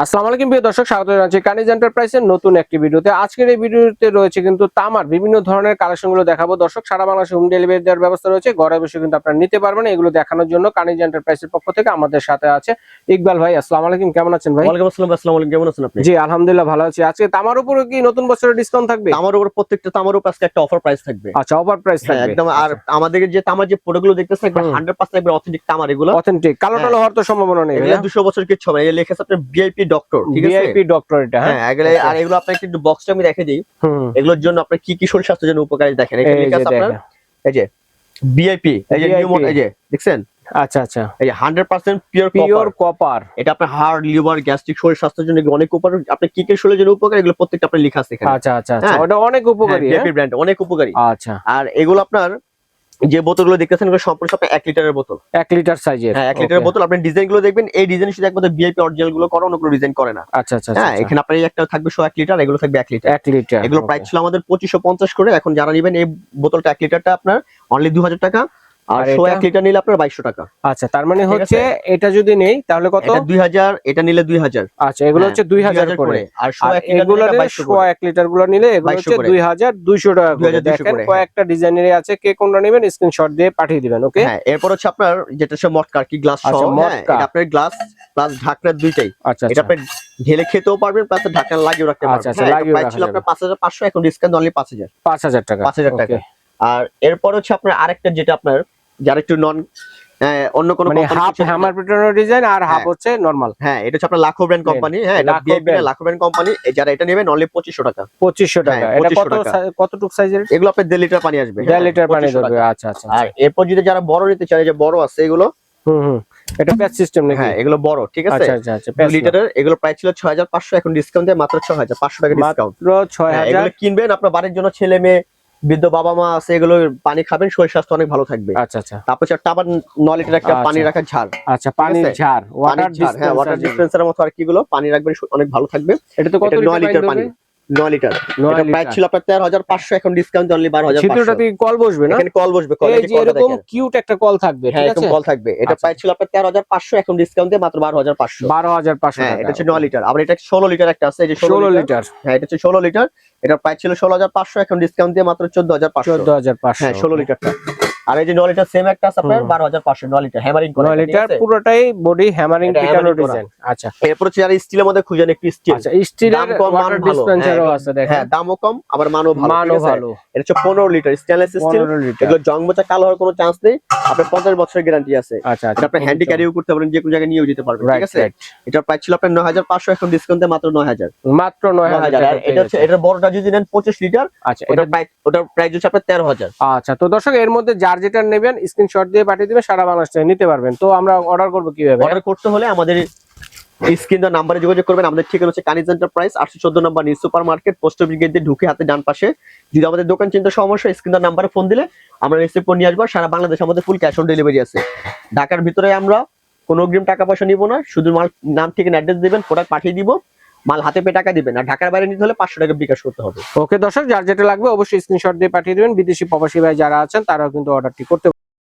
আসসালামু আলাইকুম প্রিয় দর্শক, স্বাগত জানাচ্ছি কানিজ এন্টারপ্রাইজের নতুন একটি ভিডিওতে। আজকের এই ভিডিওতে রয়েছে কিন্তু তামার বিভিন্ন ধরনের কালেকশনগুলো দেখাবো। দর্শক, সারা বাংলাদেশে হোম ডেলিভারি দেওয়ার ব্যবস্থা রয়েছে, ঘরে বসে কিন্তু আপনারা নিতে পারবেন। এগুলো দেখানোর জন্য কানিজ এন্টারপ্রাইজের পক্ষ থেকে আমাদের সাথে আছে ইকবাল ভাই। আসসালামু আলাইকুম, কেমন আছেন ভাই? ওয়ালাইকুম আসসালাম। আসসালামু আলাইকুম, কেমন আছেন আপনি? জি আলহামদুলিল্লাহ ভালো আছি। আজকে তামার উপরে কি নতুন বছরের ডিসকাউন্ট থাকবে? তামার উপর প্রত্যেকটা তামার উপর আজকে একটা অফার প্রাইস থাকবে। আচ্ছা, অফার প্রাইস হ্যাঁ থাকবে একদম। আর আমাদের যে তামার যে প্রোডাক্টগুলো দেখতেছেন একবার 100% একবার অথেন্টিক তামার, এগুলো অথেন্টিক, কালো টালো হওয়ার তো সম্ভাবনা নেই। এগুলো 200 বছর কিছু হবে না। এই লেখা আছে আপনার ভিআইপি ডক্টর, ঠিক আছে? ভিআইপি ডক্টর এটা। হ্যাঁ এগুলো। আর এগুলো আপনাকে একটু বক্সটা আমি রেখে দিই। এগুলোর জন্য আপনার কি কি শরীর স্বাস্থ্যের জন্য উপকারী দেখেন। এখানে লেখা আছে আপনার এই যে ভিআইপি, এই যে নিউ মডেল, এই যে দেখছেন। আচ্ছা আচ্ছা, এই যে 100% পিওর কপার। এটা আপনার হার্ট, লিভার, গ্যাস্ট্রিক, শরীর স্বাস্থ্যের জন্য অনেক উপকার। আপনি কি কি শরীরের জন্য উপকার, এগুলো প্রত্যেকটা আপনার লেখা আছে এখানে। আচ্ছা আচ্ছা আচ্ছা, ওটা অনেক উপকারী। ভিআইপি ব্র্যান্ড অনেক উপকারী। আচ্ছা, আর এগুলো আপনার যে বোতলগুলো দেখতেছেন এগুলো সম্পূর্ণ আপনার 1 লিটারের বোতল। 1 লিটার সাইজের। হ্যাঁ 1 লিটারের বোতল। আপনি ডিজাইন গুলো দেখবেন, এই ডিজাইন শুধু একমাত্র ভিআইপি অরিজিনাল গুলো করে, অন্য কোনো ডিজাইন করে না। আচ্ছা আচ্ছা হ্যাঁ এখানে আপনার এই একটা থাকবে 100 লিটার, এগুলো থাকবে 1 লিটার। 1 লিটার। এগুলো প্রাইস ছিল আমাদের 2550 করে। এখন যারা নেবেন এই বোতলটা 1 লিটারটা আপনার অনলি 2000 টাকা, আর 100 লিটার নিলে আপনার 2200 টাকা। আচ্ছা, তার মানে হচ্ছে এটা যদি নেই তাহলে কত? এটা 2000, এটা নিলে 2000। আচ্ছা, এগুলো হচ্ছে 2000 করে। আর 100 এগুলো 1 লিটার গুলো নিলে এগুলো হচ্ছে 2200 টাকা করে। দেখেন কয়েকটা ডিজাইনেরই আছে, কে কোনটা নেবেন স্ক্রিনশট দিয়ে পাঠিয়ে দিবেন। ওকে। হ্যাঁ এরপর হচ্ছে আপনার যেটা হচ্ছে মটকার কি গ্লাস সহ। হ্যাঁ এটা আপনার গ্লাস প্লাস ঢাকনা দুইটাই। আচ্ছা, এটা আপনি ঢেলে খেতেও পারবেন, প্লাস ঢাকনা লাগিয়ে রাখতে পারবেন। আচ্ছা, লাগিয়ে প্রাইস ছিল আপনার 5500, এখন ডিসকাউন্ট অনলি 5000। 5000 টাকা। 5000 টাকা। আর এরপর হচ্ছে আপনার আরেকটা যেটা আপনার যারা একটু নন অন্য কোনো মানে হাফ হ্যামার পিটানো ডিজাইন আর হাফ হচ্ছে নরমাল। হ্যাঁ এটা হচ্ছে আপনার লাখো ব্র্যান্ড কোম্পানি। হ্যাঁ এটা ভিআইপি না, লাখো ব্র্যান্ড কোম্পানি। যারা এটা নেবেন অনলি 2500 টাকা। 2500 টাকা। এটা কতটুক সাইজের? এগুলো আপনার 1.5 লিটার পানি আসবে। 1.5 লিটার পানি ধরবে। আচ্ছা আচ্ছা। আর এরপর যদি যারা বড় নিতে চায়, যে বড় আছে এগুলো, এটা প্যাচ সিস্টেম নাকি? হ্যাঁ এগুলো বড়, ঠিক আছে। আচ্ছা আচ্ছা আচ্ছা, 2 লিটারের। এগুলো প্রাইস ছিল 6500, এখন ডিসকাউন্ট দিয়ে মাত্র 6500 টাকা ডিসকাউন্ট। মাত্র 6000। এগুলো কিনবেন আপনার বাড়ির জন্য, ছেলে মেয়ে, বৃদ্ধ বাবা মা আছে, এগুলো পানি খাবেন, শরীর স্বাস্থ্য অনেক ভালো থাকবে। আচ্ছা আচ্ছা। তারপর হচ্ছে আবার 9 লিটার একটা পানি রাখার ঝাড়। আচ্ছা, পানির ঝাড়, ওয়াটার ডিসপেন্সার। হ্যাঁ ওয়াটার ডিসপেন্সারের মতো আর কিগুলো পানি রাখবেন, অনেক ভালো থাকবে। এটা তো কত 9 লিটার পানি। 9 লিটার। এটা প্রাইস ছিল আপনার 13500, এখন ডিসকাউন্ট অনলি 12500। ছিদ্রটাতে কল বসবে না? এখানে কল বসবে, কল। এই যে এরকম কিউট একটা কল থাকবে, হ্যাঁ ঠিক এরকম আছে? কল থাকবে। এটা প্রাইস ছিল আপনার 13500, এখন ডিসকাউন্ট দিয়ে মাত্র 12500। 12500 হ্যাঁ টাকা। এটা হচ্ছে 9 লিটার। আবার এটা 16 লিটার একটা আছে, এই যে 16 লিটার। হ্যাঁ এটা হচ্ছে 16 লিটার। এটা প্রাইস ছিল 16500, এখন ডিসকাউন্ট দিয়ে মাত্র 14500। 14500। হ্যাঁ 16 লিটারটা। আর এই যে 9 লিটার সেম একটা আছে আপনার 12500। 9 লিটার হ্যামারিং করা। 9 লিটার পুরোটাই বডি হ্যামারিং পিটানো ডিজাইন। আচ্ছা, এরপর হচ্ছে যারা স্টিলের মধ্যে খুঁজেন একটু স্টিল। আচ্ছা, স্টিলের ওয়াটার ডিসপেন্সারও আছে দেখেন। হ্যাঁ দামও কম, আবার মানও ভালো। মানও ভালো। এটা হচ্ছে 15 লিটার স্টেনলেস স্টিল। 15 লিটার। এগুলো জং মোচা কালো হওয়ার কোনো চান্স নেই। আপনার 50 বছরের গ্যারান্টি আছে। আচ্ছা আচ্ছা, আপনি হ্যান্ডি ক্যারিও করতে পারেন, যে কোনো জায়গায় নিয়েও যেতে পারবেন, ঠিক আছে। এটা প্রাইস ছিল আপনার 9500, এখন ডিসকাউন্টে মাত্র 9000। মাত্র 9000। আর এটা হচ্ছে এটার বড়টা যদি নেন 25 লিটার। আচ্ছা, ওটার প্রাইস হচ্ছে আপনার 13000। আচ্ছা, তো দর্শক এর মধ্যে যার যেটা নেবেন স্ক্রিনশট দিয়ে পাঠিয়ে দিবেন, সারা বাংলাদেশে নিতে পারবেন। তো আমরা অর্ডার করব কিভাবে? অর্ডার করতে হলে আমাদের স্ক্রিন দেওয়া নাম্বারে যোগাযোগ করবেন। আমাদের ঠিকানা হচ্ছে কানিজ এন্টারপ্রাইজ, 814 নম্বর new super market, post office gate দিয়ে ঢুকে হাতে ডান পাশে। যদি আমাদের দোকান চিন্তা সমস্যা, স্ক্রিন দেওয়া নাম্বারে ফোন দিলে আমরা রিসিভ করে নিয়ে আসবো। সারা বাংলাদেশ আমাদের ফুল ক্যাশ অন ডেলিভারি আছে। ঢাকার ভিতরে আমরা কোনো অগ্রিম টাকা পয়সা নিব না, শুধু মাল নাম ঠিকানা অ্যাড্রেস দিবেন, প্রোডাক্ট পাঠিয়ে দিব, মাল হাতে পেয়ে টাকা দিবেন। আর ঢাকার বাইরে নিতে হলে 500 টাকা বিকাশ করতে হবে। ওকে দর্শক, যার যেটা লাগবে অবশ্যই স্ক্রিনশট দিয়ে পাঠিয়ে দিবেন। বিদেশি প্রবাসী ভাই যারা আছেন তারাও কিন্তু অর্ডারটি করতে